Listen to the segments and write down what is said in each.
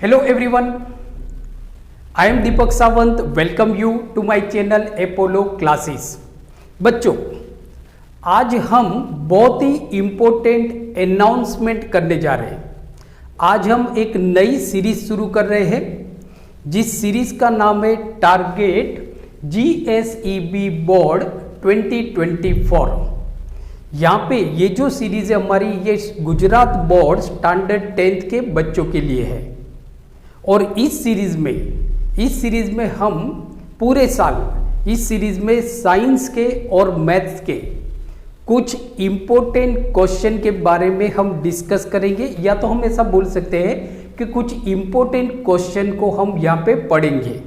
Hello everyone, I am Deepak Sawant. Welcome you to my channel Apollo Classes. बच्चों, आज हम बहुत ही important announcement करने जा रहे हैं। आज हम एक नई सीरीज शुरू कर रहे हैं जिस सीरीज का नाम है टारगेट GSEB बोर्ड 2024। यहाँ पे ये जो सीरीज है हमारी, ये गुजरात बोर्ड स्टैंडर्ड 10th के बच्चों के लिए है। और इस सीरीज में हम पूरे साल इस सीरीज में साइंस के और मैथ्स के कुछ इम्पोर्टेंट क्वेश्चन के बारे में हम डिस्कस करेंगे, या तो हम ऐसा बोल सकते हैं कि कुछ इम्पोर्टेंट क्वेश्चन को हम यहाँ पे पढ़ेंगे।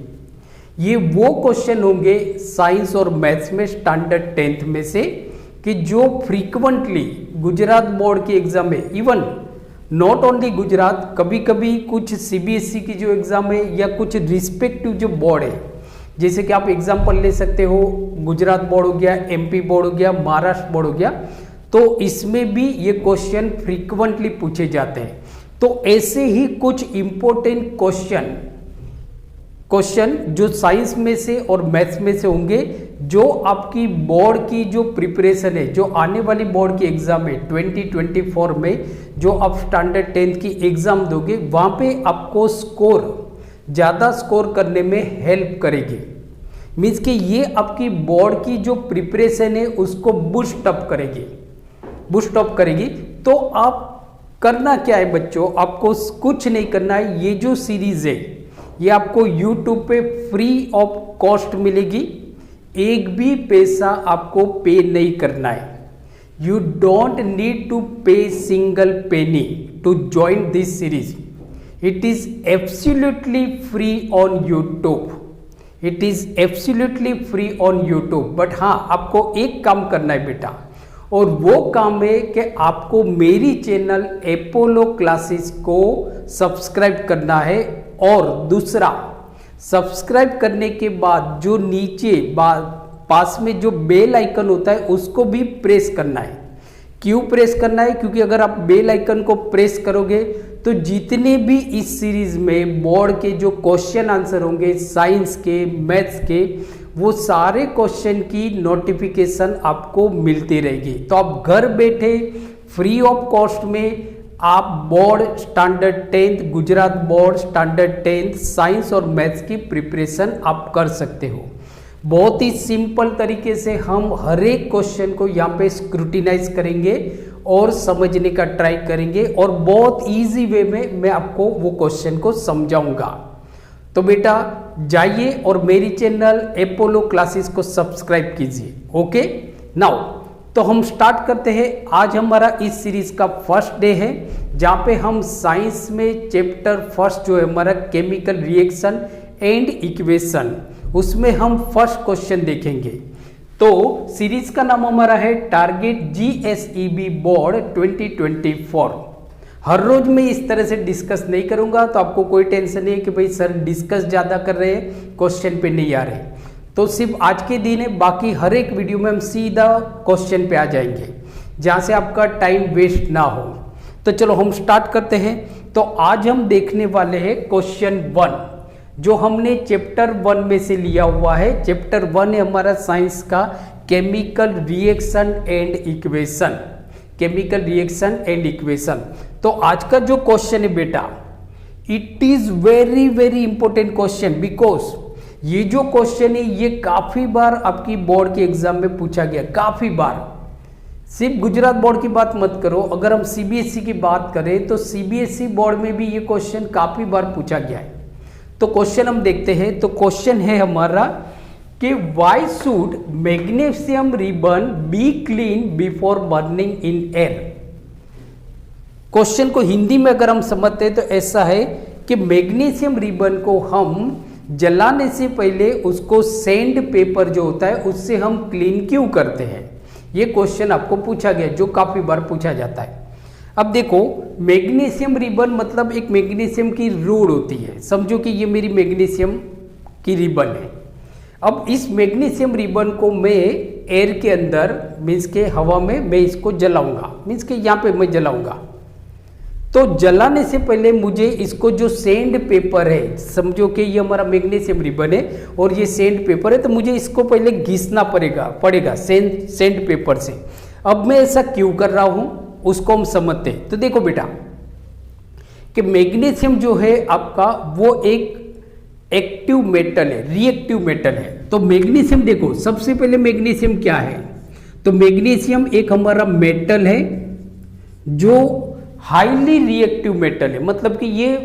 ये वो क्वेश्चन होंगे साइंस और मैथ्स में स्टैंडर्ड 10th में से कि जो फ्रीक्वेंटली गुजरात बोर्ड के एग्जाम में, इवन नॉट ओनली गुजरात, कभी कभी कुछ CBSE की जो एग्जाम है या कुछ रिस्पेक्टिव जो बोर्ड है, जैसे कि आप एग्जाम्पल ले सकते हो, गुजरात बोर्ड हो गया, MP बोर्ड हो गया, महाराष्ट्र बोर्ड हो गया, तो इसमें भी ये क्वेश्चन फ्रीक्वेंटली पूछे जाते हैं। तो ऐसे ही कुछ इंपॉर्टेंट क्वेश्चन जो साइंस में से और मैथ्स में से होंगे, जो आपकी बोर्ड की जो प्रिपरेशन है, जो आने वाली बोर्ड की एग्जाम है 2024 में, जो आप स्टैंडर्ड 10th की एग्जाम दोगे, वहाँ पे आपको ज़्यादा स्कोर करने में हेल्प करेगी। मीन्स कि ये आपकी बोर्ड की जो प्रिपरेशन है उसको बूस्ट अप करेगी। तो आप करना क्या है बच्चों, आपको कुछ नहीं करना है। ये जो सीरीज है ये आपको YouTube पे फ्री ऑफ कॉस्ट मिलेगी, एक भी पैसा आपको पे नहीं करना है। You don't need to pay single penny to join this series. It is absolutely free on YouTube. But हाँ, आपको एक काम करना है बेटा, और वो काम है कि आपको मेरी चैनल एपोलो क्लासेस को सब्सक्राइब करना है। और दूसरा, सब्सक्राइब करने के बाद जो नीचे पास में जो बेल आइकन होता है उसको भी प्रेस करना है। क्यों प्रेस करना है? क्योंकि अगर आप बेल आइकन को प्रेस करोगे तो जितने भी इस सीरीज में बोर्ड के जो क्वेश्चन आंसर होंगे, साइंस के, मैथ्स के, वो सारे क्वेश्चन की नोटिफिकेशन आपको मिलती रहेगी। तो आप घर बैठे फ्री ऑफ कॉस्ट में आप board standard 10th, Gujarat board standard 10th science और मैथ्स की प्रिपरेशन आप कर सकते हो। बहुत ही सिंपल तरीके से हम हर एक क्वेश्चन को यहाँ पे स्क्रूटिनाइज करेंगे और समझने का ट्राई करेंगे, और बहुत इजी वे में मैं आपको वो क्वेश्चन को समझाऊंगा। तो बेटा जाइए और मेरी चैनल एपोलो क्लासेस को सब्सक्राइब कीजिए। ओके, नाउ तो हम स्टार्ट करते हैं। आज हमारा इस सीरीज का फर्स्ट डे है, जहाँ पे हम साइंस में चैप्टर फर्स्ट जो है हमारा केमिकल रिएक्शन एंड इक्वेशन, उसमें हम फर्स्ट क्वेश्चन देखेंगे। तो सीरीज का नाम हमारा है टारगेट GSEB बोर्ड 2024। हर रोज मैं इस तरह से डिस्कस नहीं करूंगा, तो आपको कोई टेंशन नहीं है कि भाई सर डिस्कस ज़्यादा कर रहे हैं, क्वेश्चन पे नहीं आ रहे। तो सिर्फ आज के दिन है, बाकी हर एक वीडियो में हम सीधा क्वेश्चन पे आ जाएंगे, जहाँ से आपका टाइम वेस्ट ना हो। तो चलो हम स्टार्ट करते हैं। तो आज हम देखने वाले हैं क्वेश्चन 1, जो हमने चैप्टर 1 में से लिया हुआ है। चैप्टर 1 है हमारा साइंस का केमिकल रिएक्शन एंड इक्वेशन। तो आज का जो क्वेश्चन है बेटा, it is very very important question, because ये जो क्वेश्चन है ये काफी बार आपकी बोर्ड के एग्जाम में पूछा गया, काफी बार। सिर्फ गुजरात बोर्ड की बात मत करो, अगर हम CBSE की बात करें तो CBSE बोर्ड में भी ये क्वेश्चन काफी बार पूछा गया है। तो क्वेश्चन हम देखते हैं। तो क्वेश्चन है हमारा कि why should magnesium ribbon be clean before burning in air. Question को हिंदी में अगर हम समझते हैं तो ऐसा है कि मैग्नीशियम रिबन को हम जलाने से पहले उसको सैंड पेपर जो होता है उससे हम क्लीन क्यों करते हैं। ये क्वेश्चन आपको पूछा गया, जो काफी बार पूछा जाता है। अब देखो, मैग्नीशियम रिबन मतलब एक मैग्नीशियम की रोड होती है। समझो कि ये मेरी मैग्नीशियम की रिबन है। अब इस मैग्नीशियम रिबन को मैं एयर के अंदर, मीन्स के हवा में मैं इसको जलाऊंगा, मीन्स के यहाँ पे मैं जलाऊंगा। तो जलाने से पहले मुझे इसको जो सैंड पेपर है, समझो कि ये हमारा मैग्नीशियम रिबन है और ये सैंड पेपर है, तो मुझे इसको पहले घिसना पड़ेगा सैंड पेपर से। अब मैं ऐसा क्यों कर रहा हूं उसको हम समझते हैं। तो देखो बेटा कि मैग्नीशियम जो है आपका वो एक एक्टिव मेटल है, रिएक्टिव मेटल है। तो मैग्नीशियम देखो, सबसे पहले मैग्नीशियम क्या है, तो मैग्नीशियम एक हमारा मेटल है जो हाईली रिएक्टिव मेटल है, मतलब कि ये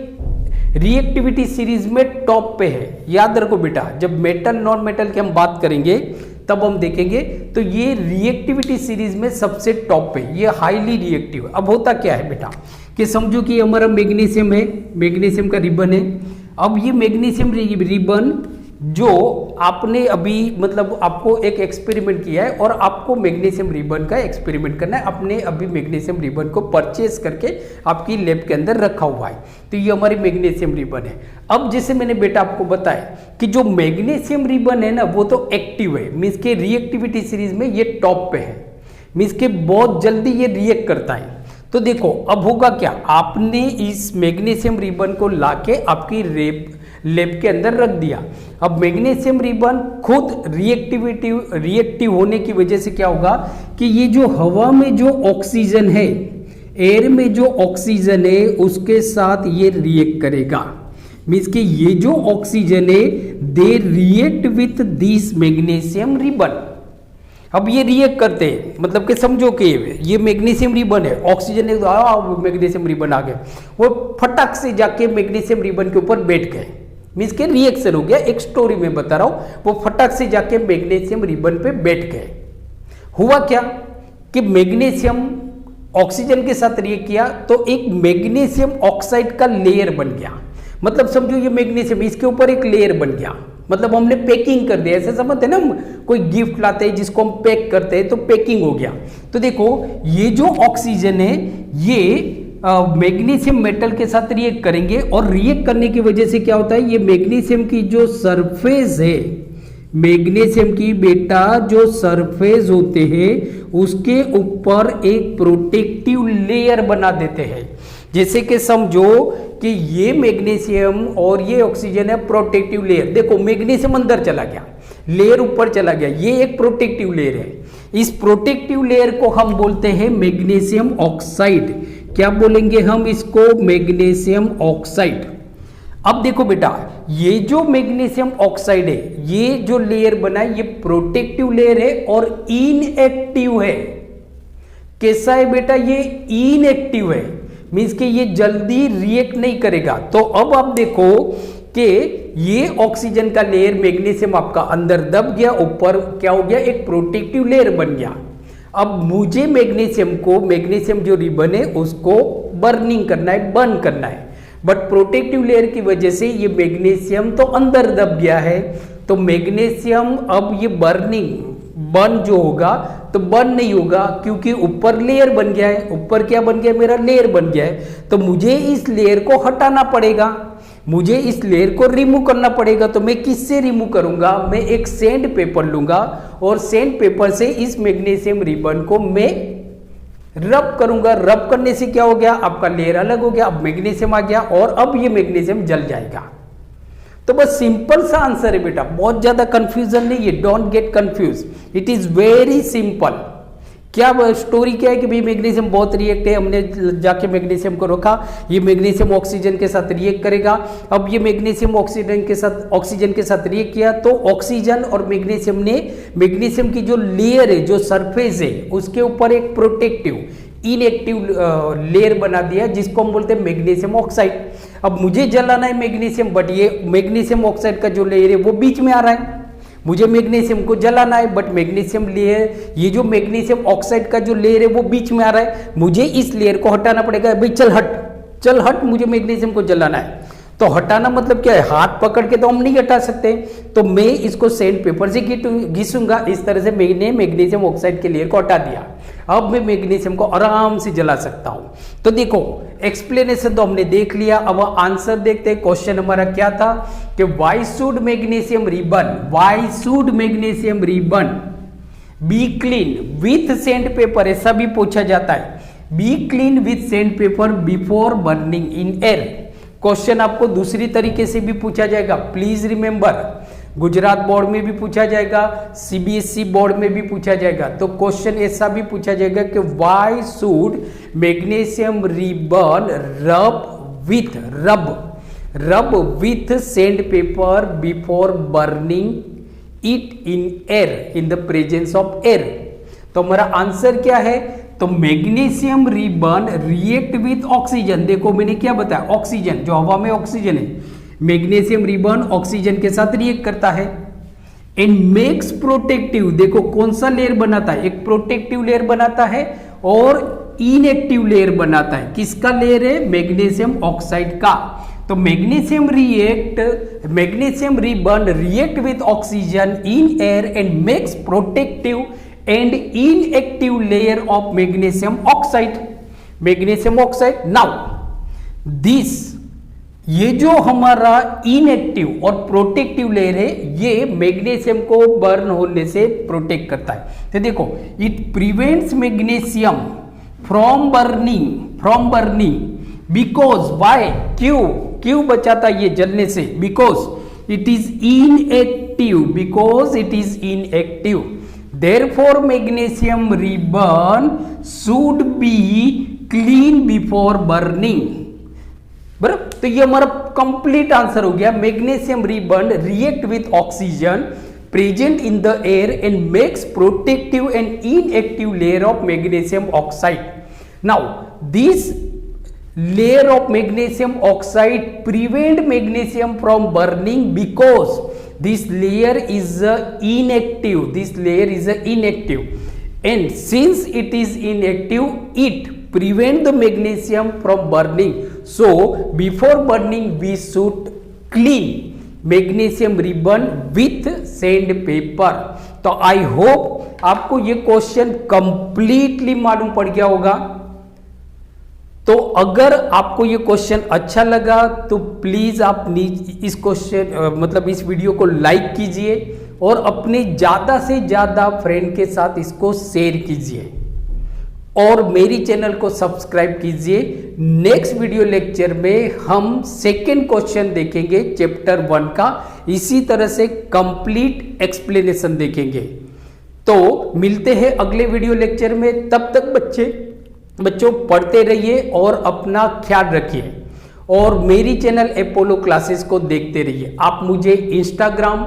रिएक्टिविटी सीरीज में टॉप पे है। याद रखो बेटा, जब मेटल नॉन मेटल की हम बात करेंगे तब हम देखेंगे, तो ये रिएक्टिविटी सीरीज में सबसे टॉप पे, ये हाईली रिएक्टिव है। अब होता क्या है बेटा कि समझो कि हमारा मैग्नीशियम है, मैग्नीशियम का रिबन है। अब ये मैग्नीशियम रिबन जो आपने अभी मतलब आपको एक एक्सपेरिमेंट किया है और आपको मैग्नीशियम रिबन का एक्सपेरिमेंट करना है, आपने अभी मैग्नीशियम रिबन को परचेज करके आपकी लैब के अंदर रखा हुआ है। तो ये हमारी मैग्नीशियम रिबन है। अब जैसे मैंने बेटा आपको बताया कि जो मैग्नीशियम रिबन है ना वो तो एक्टिव है, मीन्स के रिएक्टिविटी सीरीज में ये टॉप पे है, मीन्स के बहुत जल्दी ये रिएक्ट करता है। तो देखो अब होगा क्या, आपने इस मैग्नीशियम रिबन को लाके आपकी लैब के अंदर रख दिया। अब मैग्नीशियम रिबन खुद रिएक्टिव होने की वजह से क्या होगा कि ये जो हवा में जो ऑक्सीजन है, एयर में जो ऑक्सीजन है उसके साथ ये रिएक्ट करेगा। मीन्स कि ये जो ऑक्सीजन है they react with this magnesium ribbon. अब ये रिएक्ट करते हैं, मतलब कि समझो कि ये मैग्नीशियम रिबन है, ऑक्सीजन मैग्नीशियम रिबन आ गए, वो फटक से जाके मैग्नीशियम रिबन के ऊपर बैठ गए, मीन्स के रिएक्शन हो गया। एक स्टोरी में बता रहा हूं, वो फटक से जाके मैग्नीशियम रिबन पे बैठ गए। हुआ क्या कि मैग्नीशियम ऑक्सीजन के साथ रिएक्ट किया तो एक मैग्नीशियम ऑक्साइड का लेयर बन गया। मतलब समझो ये मैग्नीशियम, इसके ऊपर एक लेयर बन गया, मतलब हमने पैकिंग कर दिया। ऐसे समझते हैं ना, हम कोई गिफ्ट लाते हैं जिसको हम पैक करते हैं तो पैकिंग हो गया। तो देखो ये जो ऑक्सीजन है ये मैग्नीशियम मेटल के साथ रिएक्ट करेंगे और रिएक्ट करने की वजह से क्या होता है, ये मैग्नीशियम की जो सरफेस है, मैग्नीशियम की बेटा जो सरफेस होते हैं उसके ऊपर एक प्रोटेक्टिव लेयर बना देते हैं। जैसे कि समझो कि ये मैग्नीशियम और ये ऑक्सीजन है, प्रोटेक्टिव लेयर। देखो मैग्नीशियम अंदर चला गया, लेयर ऊपर चला गया, ये एक प्रोटेक्टिव लेयर है। इस प्रोटेक्टिव लेयर को हम बोलते हैं मैग्नीशियम ऑक्साइड। क्या बोलेंगे हम इसको, मैग्नीशियम ऑक्साइड। अब देखो बेटा ये जो मैग्नीशियम ऑक्साइड है, ये जो लेयर बना है ये प्रोटेक्टिव लेयर है और इनएक्टिव है। कैसा है बेटा, ये इनएक्टिव है, मीन्स कि ये जल्दी रिएक्ट नहीं करेगा। तो अब आप देखो कि ये ऑक्सीजन का लेयर मैग्नीशियम आपका अंदर दब गया, ऊपर क्या हो गया, एक प्रोटेक्टिव लेयर बन गया। अब मुझे मैग्नीशियम जो रिबन है उसको बर्निंग करना है, बर्न करना है, बट प्रोटेक्टिव लेयर की वजह से ये मैग्नीशियम तो अंदर दब गया है। तो मैग्नीशियम अब ये बर्न जो होगा तो बर्न नहीं होगा, क्योंकि ऊपर लेयर बन गया है। ऊपर क्या बन गया, मेरा लेयर बन गया है। तो मुझे इस लेयर को हटाना पड़ेगा, मुझे इस लेयर को रिमूव करना पड़ेगा। तो मैं किससे रिमूव करूंगा, मैं एक सैंड पेपर लूंगा और सैंड पेपर से इस मैग्नीशियम रिबन को मैं रब करूंगा। रब करने से क्या हो गया, आपका लेयर अलग हो गया, अब मैग्नीशियम आ गया और अब ये मैग्नीशियम जल जाएगा। तो बस सिंपल सा आंसर है बेटा, बहुत ज्यादा कंफ्यूजन नहीं है, don't get confuse, it is very simple. क्या स्टोरी क्या है कि भाई मैग्नीशियम बहुत रिएक्ट है, हमने जाके मैग्नीशियम को रखा, ये मैग्नीशियम ऑक्सीजन के साथ रिएक्ट करेगा। अब ये मैग्नीशियम ऑक्सीजन के साथ रिएक्ट किया तो ऑक्सीजन और मैग्नीशियम ने मैग्नीशियम की जो लेयर है, जो सरफेस है, उसके ऊपर एक प्रोटेक्टिव इनएक्टिव लेयर बना दिया जिसको हम बोलते हैं मैग्नीशियम ऑक्साइड। अब मुझे जलाना है मैग्नीशियम, बट ये मैग्नीशियम ऑक्साइड का जो लेयर है वो बीच में आ रहा है। मुझे मैग्नीशियम को जलाना है, बट मैग्नीशियम लेयर, ये जो मैग्नीशियम ऑक्साइड का जो लेयर है वो बीच में आ रहा है। मुझे इस लेयर को हटाना पड़ेगा। भाई चल हट, मुझे मैग्नीशियम को जलाना है। तो हटाना मतलब क्या है, हाथ पकड़ के तो हम नहीं हटा सकते, तो मैं इसको सैंड पेपर से घिसूंगा। इस तरह से मैंने मैग्नीशियम ऑक्साइड के लेयर को हटा दिया। अब मैं मैग्नीशियम को आराम से जला सकता हूं। तो देखो एक्सप्लेनेशन तो हमने देख लिया, अब आंसर देखते हैं। क्वेश्चन हमारा क्या था कि why should magnesium ribbon be clean with sand paper, ऐसा भी पूछा जाता है। B clean with sand paper before burning in air. Question आपको दूसरी तरीके से भी पूछा जाएगा, प्लीज रिमेंबर। गुजरात बोर्ड में भी पूछा जाएगा, सीबीएसई बोर्ड में भी पूछा जाएगा। तो क्वेश्चन ऐसा भी पूछा जाएगा कि व्हाई शुड मैग्नीशियम रिबन रब with sand paper before burning it in air in the presence of air. तो हमारा आंसर क्या है? तो magnesium ribbon react with oxygen. देखो मैंने क्या बताया, ऑक्सीजन, जो हवा में ऑक्सीजन है, मैग्नीशियम रिबन ऑक्सीजन के साथ रिएक्ट करता है एंड मेक्स प्रोटेक्टिव। देखो कौन सा लेयर बनाता है, एक प्रोटेक्टिव लेयर बनाता है और इनएक्टिव लेयर बनाता है। किसका लेयर है? मैग्नीशियम ऑक्साइड का। तो magnesium ribbon react with oxygen in air and makes protective and inactive layer of magnesium oxide. Now this, ये जो हमारा इनएक्टिव और प्रोटेक्टिव लेयर है, ये मैग्नीशियम को बर्न होने से प्रोटेक्ट करता है। तो देखो, it prevents magnesium from burning because why, क्यों बचाता ये जलने से? Because it is inactive. Therefore, magnesium ribbon should be clean before burning। बराबर, तो ये हमारा कंप्लीट आंसर हो गया। Magnesium ribbon react with oxygen present in the air and makes protective and inactive layer of magnesium oxide. Now this layer of magnesium oxide prevent magnesium from burning because this layer is inactive, and since it is inactive, it prevent the magnesium from burning. So before burning we should clean magnesium ribbon with sand paper। तो I hope आपको ये question completely मालूम पड़ गया होगा। तो अगर आपको ये क्वेश्चन अच्छा लगा तो प्लीज आप इस क्वेश्चन इस वीडियो को लाइक कीजिए और अपने ज्यादा से ज्यादा फ्रेंड के साथ इसको शेयर कीजिए और मेरी चैनल को सब्सक्राइब कीजिए। नेक्स्ट वीडियो लेक्चर में हम सेकेंड क्वेश्चन देखेंगे चैप्टर 1 का, इसी तरह से कंप्लीट एक्सप्लेनेशन देखेंगे। तो मिलते हैं अगले वीडियो लेक्चर में, तब तक बच्चों पढ़ते रहिए और अपना ख्याल रखिए और मेरी चैनल अपोलो क्लासेस को देखते रहिए। आप मुझे इंस्टाग्राम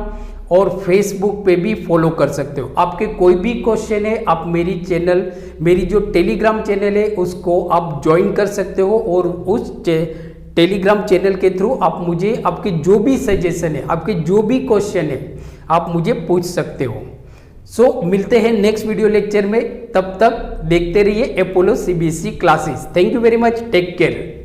और फेसबुक पे भी फॉलो कर सकते हो। आपके कोई भी क्वेश्चन है, आप मेरी जो टेलीग्राम चैनल है उसको आप ज्वाइन कर सकते हो और उस टेलीग्राम चैनल के थ्रू आप मुझे आपके जो भी सजेशन है, आपके जो भी क्वेश्चन है, आप मुझे पूछ सकते हो। मिलते हैं नेक्स्ट वीडियो लेक्चर में, तब तक देखते रहिए Apollo CBSE classes. Thank you very much, take care.